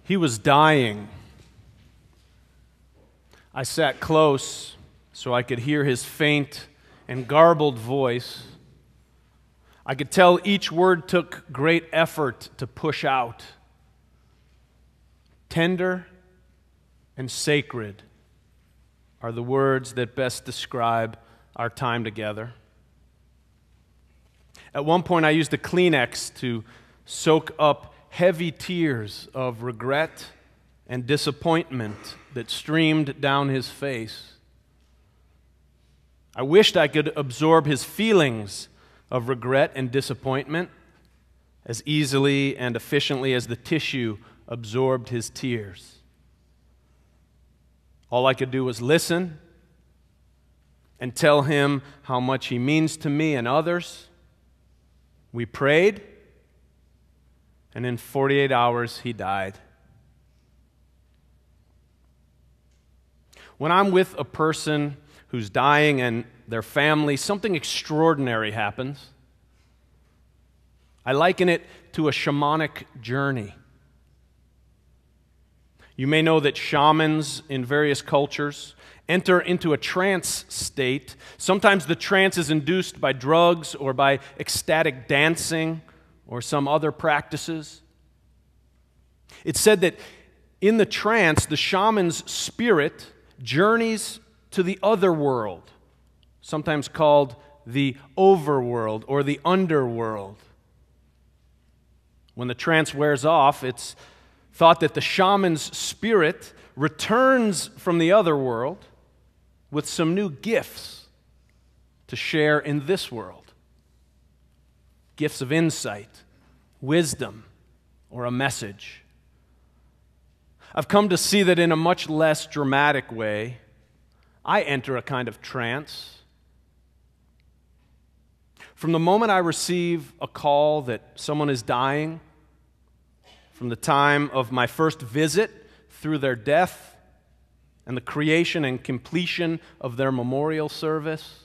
He was dying. I sat close so I could hear his faint and garbled voice. I could tell each word took great effort to push out. Tender and sacred are the words that best describe our time together. At one point, I used a Kleenex to soak up heavy tears of regret and disappointment that streamed down his face. I wished I could absorb his feelings of regret and disappointment as easily and efficiently as the tissue absorbed his tears. All I could do was listen and tell him how much he means to me and others. We prayed, and in 48 hours, he died. When I'm with a person who's dying and their family, something extraordinary happens. I liken it to a shamanic journey. You may know that shamans in various cultures enter into a trance state. Sometimes the trance is induced by drugs or by ecstatic dancing or some other practices. It's said that in the trance, the shaman's spirit journeys to the other world, sometimes called the overworld or the underworld. When the trance wears off, it's thought that the shaman's spirit returns from the other world with some new gifts to share in this world. Gifts of insight, wisdom, or a message. I've come to see that in a much less dramatic way, I enter a kind of trance. From the moment I receive a call that someone is dying, from the time of my first visit through their death and the creation and completion of their memorial service,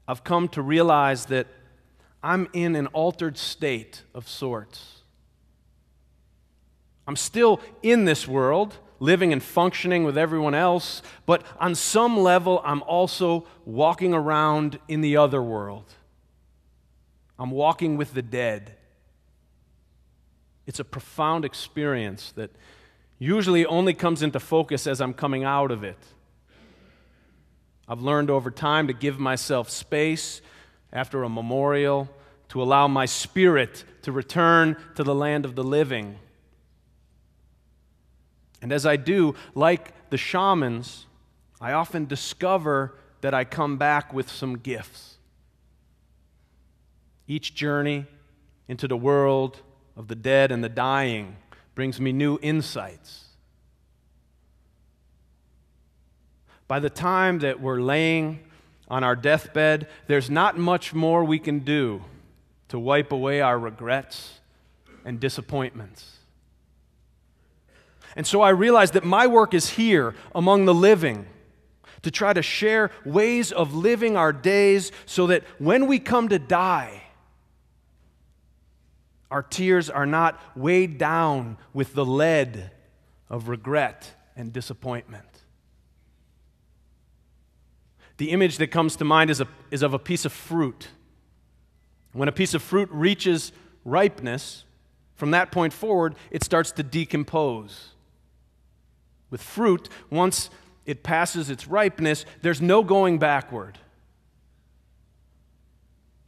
I've come to realize that I'm in an altered state of sorts. I'm still in this world, living and functioning with everyone else, but on some level, I'm also walking around in the other world. I'm walking with the dead. It's a profound experience that usually only comes into focus as I'm coming out of it. I've learned over time to give myself space after a memorial, to allow my spirit to return to the land of the living. And as I do, like the shamans, I often discover that I come back with some gifts. Each journey into the world of the dead and the dying brings me new insights. By the time that we're laying on our deathbed, there's not much more we can do to wipe away our regrets and disappointments. And so I realize that my work is here among the living, to try to share ways of living our days so that when we come to die, our tears are not weighed down with the lead of regret and disappointment. The image that comes to mind is of a piece of fruit. When a piece of fruit reaches ripeness, from that point forward, it starts to decompose. With fruit, once it passes its ripeness, there's no going backward.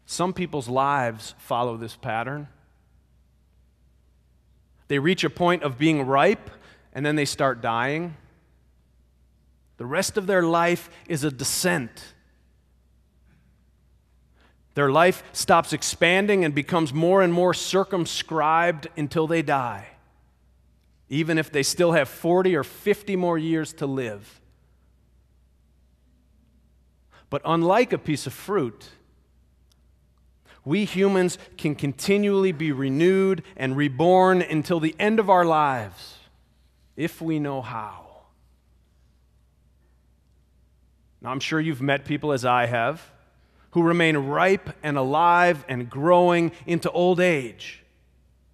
Some people's lives follow this pattern. They reach a point of being ripe, and then they start dying. The rest of their life is a descent. Their life stops expanding and becomes more and more circumscribed until they die, even if they still have 40 or 50 more years to live. But unlike a piece of fruit, we humans can continually be renewed and reborn until the end of our lives, if we know how. Now, I'm sure you've met people, as I have, who remain ripe and alive and growing into old age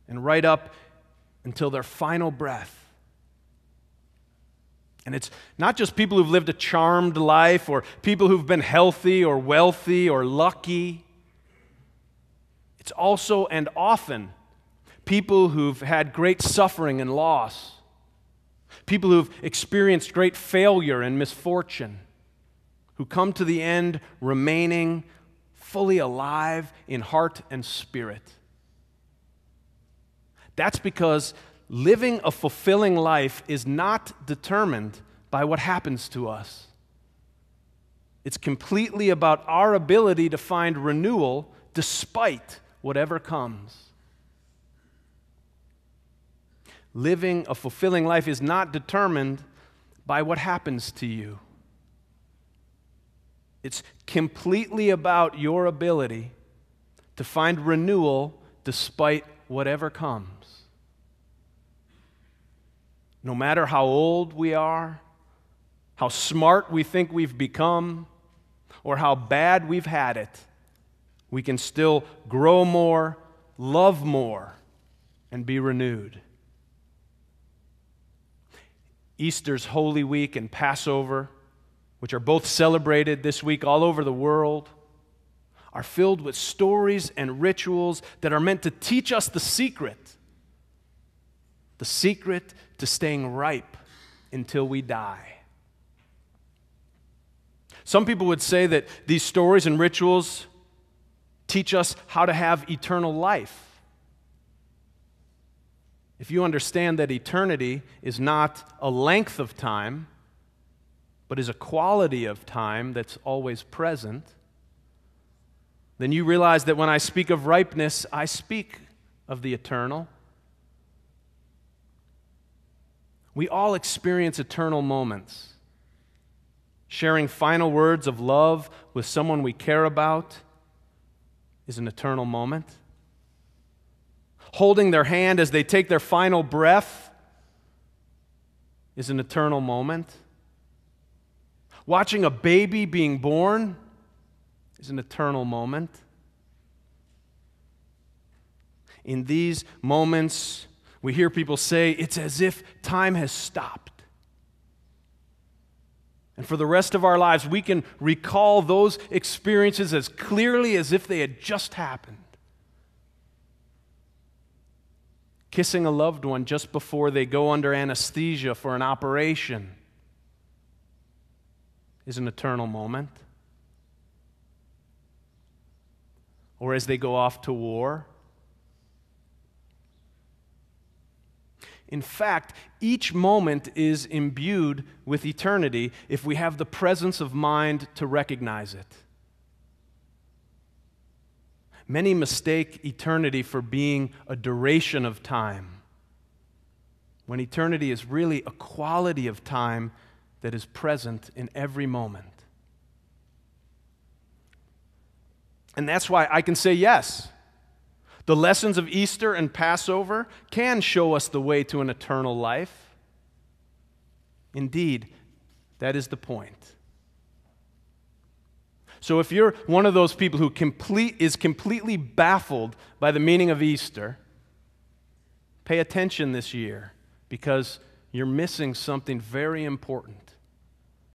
and right up until their final breath. And it's not just people who've lived a charmed life or people who've been healthy or wealthy or lucky. It's also and often people who've had great suffering and loss, people who've experienced great failure and misfortune, who come to the end remaining fully alive in heart and spirit. That's because living a fulfilling life is not determined by what happens to us. It's completely about our ability to find renewal despite whatever comes. Living a fulfilling life is not determined by what happens to you. It's completely about your ability to find renewal despite whatever comes. No matter how old we are, how smart we think we've become, or how bad we've had it, we can still grow more, love more, and be renewed. Easter's Holy Week and Passover, which are both celebrated this week all over the world, are filled with stories and rituals that are meant to teach us the secret to staying ripe until we die. Some people would say that these stories and rituals teach us how to have eternal life. If you understand that eternity is not a length of time, but is a quality of time that's always present, then you realize that when I speak of ripeness, I speak of the eternal. We all experience eternal moments. Sharing final words of love with someone we care about is an eternal moment. Holding their hand as they take their final breath is an eternal moment. Watching a baby being born is an eternal moment. In these moments, we hear people say, it's as if time has stopped. And for the rest of our lives, we can recall those experiences as clearly as if they had just happened. Kissing a loved one just before they go under anesthesia for an operation is an eternal moment. Or as they go off to war. In fact, each moment is imbued with eternity if we have the presence of mind to recognize it. Many mistake eternity for being a duration of time, when eternity is really a quality of time that is present in every moment. And that's why I can say yes. The lessons of Easter and Passover can show us the way to an eternal life. Indeed, that is the point. So if you're one of those people who is completely baffled by the meaning of Easter, pay attention this year because you're missing something very important.